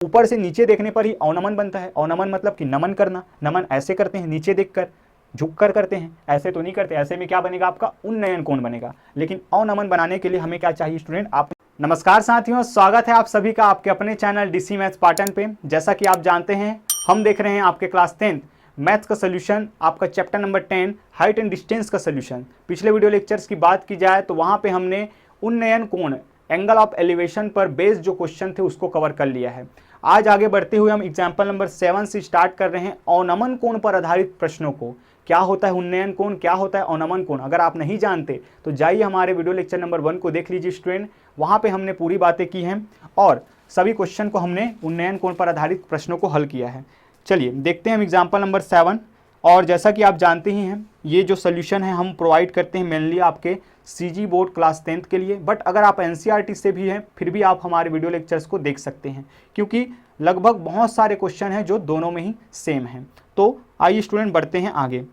ऊपर से नीचे देखने पर ही अवनमन बनता है। अवनमन मतलब कि नमन करना, नमन ऐसे करते हैं नीचे देखकर, झुककर करते हैं, ऐसे तो नहीं करते। ऐसे में क्या बनेगा आपका उन्नयन कोण बनेगा। लेकिन अवनमन बनाने के लिए हमें क्या चाहिए स्टूडेंट आप। नमस्कार साथियों, स्वागत है आप सभी का आपके अपने चैनल डीसी मैथ्स पाटन पे। जैसा कि आप जानते हैं हम देख रहे हैं आपके क्लास 10th मैथ्स का सोल्यूशन, आपका chapter number 10 height and distance का सोल्यूशन। पिछले वीडियो लेक्चर्स की बात की जाए तो वहाँ पे हमने उन्नयन कोण, एंगल ऑफ एलिवेशन पर बेस्ड जो क्वेश्चन थे उसको कवर कर लिया है। आज आगे बढ़ते हुए हम एग्जाम्पल नंबर 7 से स्टार्ट कर रहे हैं अवनमन कोण पर आधारित प्रश्नों को। क्या होता है उन्नयन कोण, क्या होता है अवनमन कोण, अगर आप नहीं जानते तो जाइए हमारे वीडियो लेक्चर नंबर 1 को देख लीजिए स्टूडेंट। वहाँ पे हमने पूरी बातें की हैं और सभी क्वेश्चन को हमने उन्नयन कोण पर आधारित प्रश्नों को हल किया है। चलिए देखते हैं हम एग्जाम्पल नंबर 7। और जैसा कि आप जानते ही हैं ये जो सोल्यूशन है हम प्रोवाइड करते हैं मेनली आपके सीजी बोर्ड क्लास 10th के लिए। बट अगर आप एनसीईआरटी से भी हैं फिर भी आप हमारे वीडियो लेक्चर्स को देख सकते हैं, क्योंकि लगभग बहुत सारे क्वेश्चन हैं जो दोनों में ही सेम हैं। तो आइए स्टूडेंट बढ़ते हैं आगे।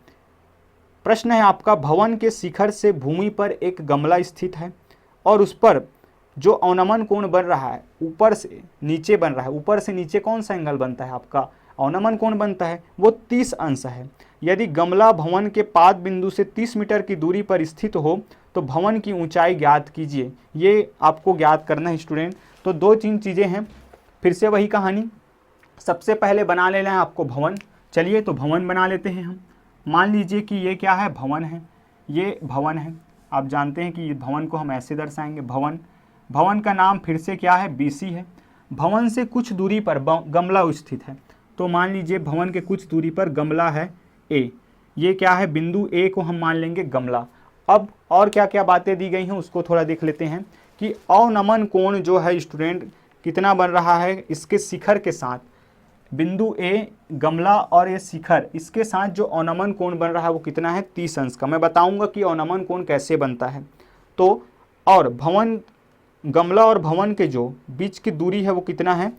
प्रश्न है आपका, भवन के शिखर से भूमि पर एक गमला स्थित है और उस पर जो अवनमन कोण बन रहा है ऊपर से नीचे बन रहा है। ऊपर से नीचे कौन सा एंगल बनता है आपका, अवनमन कोण बनता है, वो 30 अंश है। यदि गमला भवन के पाद बिंदु से 30 मीटर की दूरी पर स्थित हो तो भवन की ऊंचाई ज्ञात कीजिए। ये आपको ज्ञात करना है स्टूडेंट। तो दो तीन चीज़ें हैं, फिर से वही कहानी। सबसे पहले बना लेना है आपको भवन। चलिए तो भवन बना लेते हैं हम। मान लीजिए कि ये क्या है, भवन है, ये भवन है। आप जानते हैं कि ये भवन को हम ऐसे दर्शाएंगे, भवन। भवन का नाम फिर से क्या है, बीसी है। भवन से कुछ दूरी पर गमला स्थित है। तो मान लीजिए भवन के कुछ दूरी पर गमला है ए। ये क्या है, बिंदु ए को हम मान लेंगे गमला। अब और क्या क्या बातें दी गई हैं उसको थोड़ा देख लेते हैं कि अवनमन कोण जो है स्टूडेंट कितना बन रहा है इसके शिखर के साथ। बिंदु ए, गमला और ये शिखर, इसके साथ जो अवनमन कोण बन रहा है वो कितना है, 30 अंश का। मैं बताऊंगा कि अवनमन कोण कैसे बनता है। तो और भवन, गमला और भवन के जो बीच की दूरी है वो कितना है,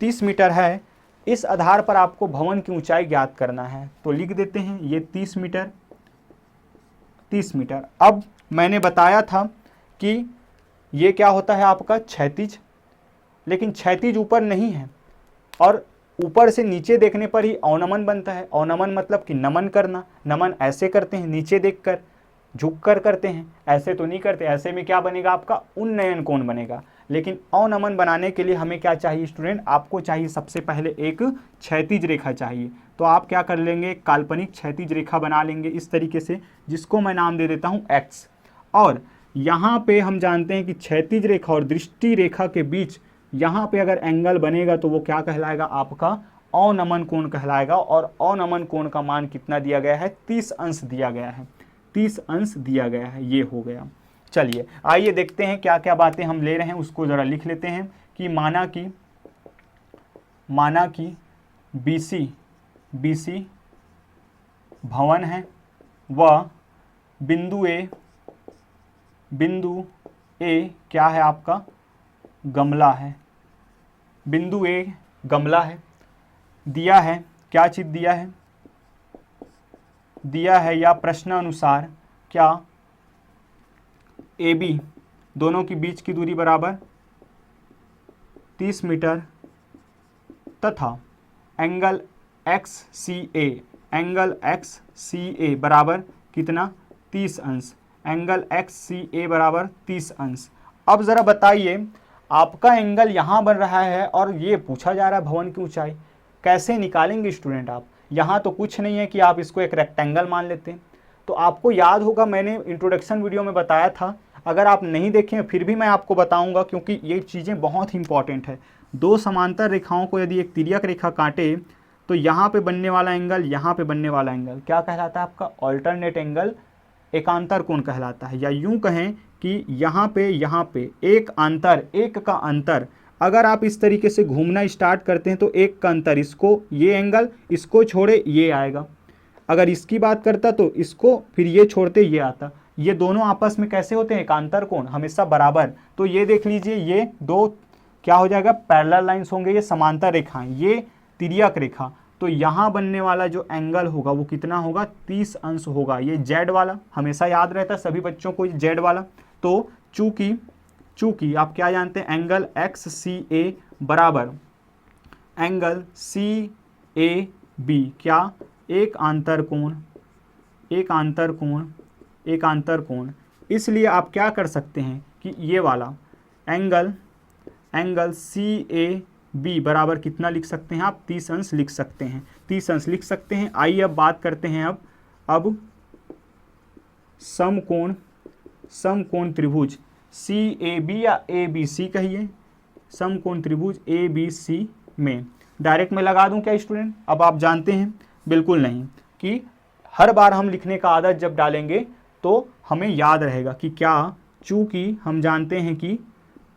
30 मीटर है। इस आधार पर आपको भवन की ऊंचाई ज्ञात करना है। तो लिख देते हैं ये 30 मीटर, 30 मीटर। अब मैंने बताया था कि ये क्या होता है आपका क्षैतिज, लेकिन क्षैतिज ऊपर नहीं है और ऊपर से नीचे देखने पर ही अवनमन बनता है। अवनमन मतलब कि नमन करना, नमन ऐसे करते हैं नीचे देखकर, झुककर करते हैं, ऐसे तो नहीं करते। ऐसे में क्या बनेगा आपका उन्नयन कोण बनेगा। लेकिन अवनमन बनाने के लिए हमें क्या चाहिए स्टूडेंट, आपको चाहिए सबसे पहले एक क्षैतिज रेखा चाहिए। तो आप क्या कर लेंगे, काल्पनिक क्षैतिज रेखा बना लेंगे इस तरीके से, जिसको मैं नाम दे देता हूँ एक्स। और यहाँ पे हम जानते हैं कि क्षैतिज रेखा और दृष्टि रेखा के बीच यहाँ पे अगर एंगल बनेगा तो वो क्या कहलाएगा, आपका अवनमन कोण कहलाएगा। और अवनमन कोण का मान कितना दिया गया है, 30 अंश दिया गया है, 30 अंश दिया गया है। ये हो गया। चलिए आइए देखते हैं क्या क्या बातें हम ले रहे हैं उसको ज़रा लिख लेते हैं कि माना कि बीसी भवन है व बिंदु ए क्या है आपका, गमला है। बिंदु ए गमला है। दिया है, क्या चीज़ दिया है, दिया है या प्रश्न अनुसार क्या ए बी दोनों की बीच की दूरी बराबर 30 मीटर तथा एंगल एक्स सी ए बराबर कितना, 30 अंश। एंगल एक्स सी ए बराबर 30 अंश। अब ज़रा बताइए, आपका एंगल यहाँ बन रहा है और ये पूछा जा रहा है भवन की ऊंचाई, कैसे निकालेंगे स्टूडेंट आप। यहाँ तो कुछ नहीं है कि आप इसको एक रेक्टेंगल मान लेते हैं। तो आपको याद होगा मैंने इंट्रोडक्शन वीडियो में बताया था, अगर आप नहीं देखें फिर भी मैं आपको बताऊंगा क्योंकि ये चीज़ें बहुत ही इंपॉर्टेंट है। दो समांतर रेखाओं को यदि एक तिर्यक रेखा काटे तो यहाँ पे बनने वाला एंगल, यहाँ पे बनने वाला एंगल क्या कहलाता है आपका, ऑल्टरनेट एंगल, एकांतर कोण कहलाता है। या यूं कहें कि यहाँ पे एक का अंतर अगर आप इस तरीके से घूमना स्टार्ट करते हैं तो एक का अंतर, इसको ये एंगल, इसको छोड़े ये आएगा। अगर इसकी बात करता तो इसको, फिर ये छोड़ते ये आता। ये दोनों आपस में कैसे होते हैं, एकांतर कोण, हमेशा बराबर। तो ये देख लीजिए, ये दो क्या हो जाएगा, पैरेलल लाइंस होंगे, ये समांतर रेखाएं, ये तिर्यक रेखा। तो यहाँ बनने वाला जो एंगल होगा वो कितना होगा, 30 अंश होगा। ये जेड वाला हमेशा याद रहता है सभी बच्चों को, जेड वाला। तो चूंकि आप क्या जानते हैं, एंगल एक्स सी ए बराबर एंगल CAB क्या, एक आंतर कोण। इसलिए आप क्या कर सकते हैं कि ये वाला एंगल CAB बराबर कितना लिख सकते हैं आप, 30 अंश लिख सकते हैं, 30 अंश लिख सकते हैं। आइए अब बात करते हैं अब समकोण त्रिभुज CAB या ABC कहिए, समकोण त्रिभुज ABC में डायरेक्ट में लगा दूं क्या स्टूडेंट? अब आप जानते हैं बिल्कुल नहीं कि हर बार हम लिखने का आदत जब डालेंगे तो हमें याद रहेगा कि क्या, चूंकि हम जानते हैं कि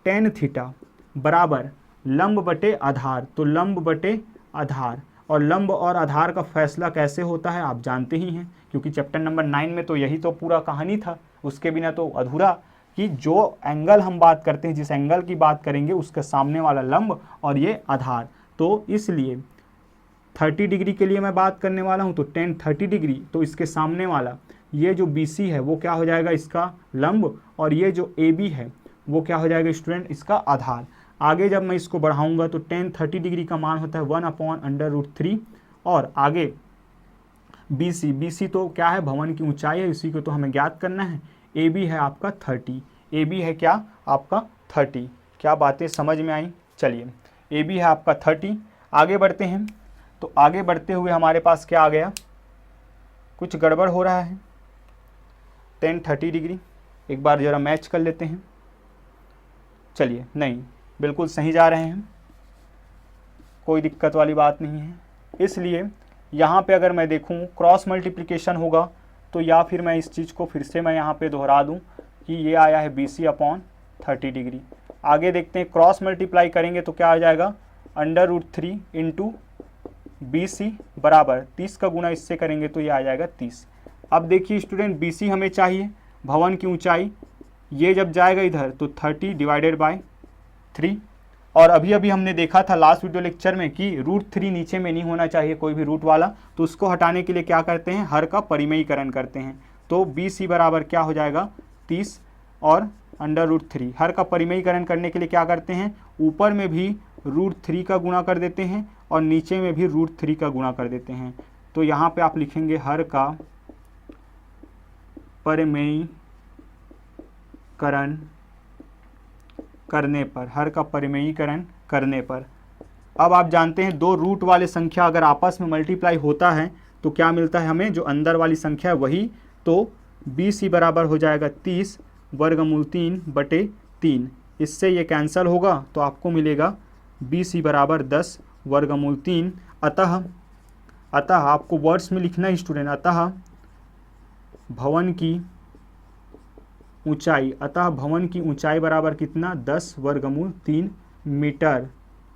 tan थीटा बराबर लंब बटे आधार, तो लंब बटे आधार, और लंब और आधार का फैसला कैसे होता है आप जानते ही हैं, क्योंकि चैप्टर नंबर 9 में तो यही तो पूरा कहानी था, उसके बिना तो अधूरा, कि जो एंगल हम बात करते हैं, जिस एंगल की बात करेंगे उसके सामने वाला लंब और ये आधार। तो इसलिए 30 डिग्री के लिए मैं बात करने वाला हूँ, तो tan 30 डिग्री, तो इसके सामने वाला ये जो BC है वो क्या हो जाएगा, इसका लंब, और ये जो AB है वो क्या हो जाएगा स्टूडेंट, इसका आधार। आगे जब मैं इसको बढ़ाऊंगा तो tan 30 डिग्री का मान होता है 1/√3, और आगे BC तो क्या है, भवन की ऊंचाई है, इसी को तो हमें ज्ञात करना है। AB है आपका 30, AB है क्या आपका 30। क्या बातें समझ में आई? चलिए, AB है आपका 30। आगे बढ़ते हैं, तो आगे बढ़ते हुए हमारे पास क्या आ गया, कुछ गड़बड़ हो रहा है। tan 30 डिग्री एक बार ज़रा मैच कर लेते हैं। चलिए, नहीं, बिल्कुल सही जा रहे हैं, कोई दिक्कत वाली बात नहीं है। इसलिए यहाँ पे अगर मैं देखूँ क्रॉस मल्टीप्लिकेशन होगा, तो या फिर मैं इस चीज़ को फिर से मैं यहाँ पे दोहरा दूँ कि ये आया है BC/30 डिग्री। आगे देखते हैं, क्रॉस मल्टीप्लाई करेंगे तो क्या आ जाएगा, √3 इंटू BC बराबर 30 का गुना इससे करेंगे तो ये आ जाएगा 30। अब देखिए स्टूडेंट, BC हमें चाहिए, भवन की ऊंचाई, ये जब जाएगा इधर तो 30 डिवाइडेड बाय 3, और अभी हमने देखा था लास्ट वीडियो लेक्चर में कि √3 नीचे में नहीं होना चाहिए कोई भी रूट वाला, तो उसको हटाने के लिए क्या करते हैं, हर का परिमेयीकरण करते हैं। तो BC बराबर क्या हो जाएगा 30 और √3, हर का परिमेयीकरण करने के लिए क्या करते हैं, ऊपर में भी √3 का गुणा कर देते हैं और नीचे में भी √3 का गुणा कर देते हैं। तो यहाँ पे आप लिखेंगे हर का परिमेयीकरण करने पर, हर का परिमेयीकरण करने पर। अब आप जानते हैं दो रूट वाले संख्या अगर आपस में मल्टीप्लाई होता है तो क्या मिलता है हमें, जो अंदर वाली संख्या है वही। तो BC बराबर हो जाएगा 30 वर्गमूल 3/3, इससे ये कैंसिल होगा तो आपको मिलेगा BC बराबर 10 वर्गमूल 3। अतः आपको वर्ड्स में लिखना है स्टूडेंट, अतः भवन की ऊंचाई बराबर कितना, 10 वर्गमूल 3 मीटर,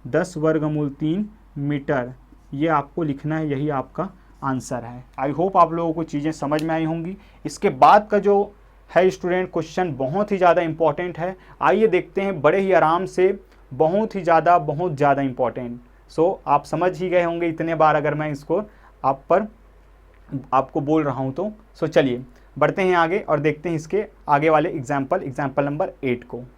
10 वर्गमूल 3 मीटर, ये आपको लिखना है, यही आपका आंसर है। आई होप आप लोगों को चीज़ें समझ में आई होंगी। इसके बाद का जो है स्टूडेंट क्वेश्चन बहुत ही ज़्यादा इंपॉर्टेंट है, आइए देखते हैं बड़े ही आराम से, बहुत ज़्यादा इंपॉर्टेंट। सो आप समझ ही गए होंगे इतने बार अगर मैं इसको आपको बोल रहा हूँ तो। सो चलिए बढ़ते हैं आगे और देखते हैं इसके आगे वाले एग्जाम्पल नंबर 8 को।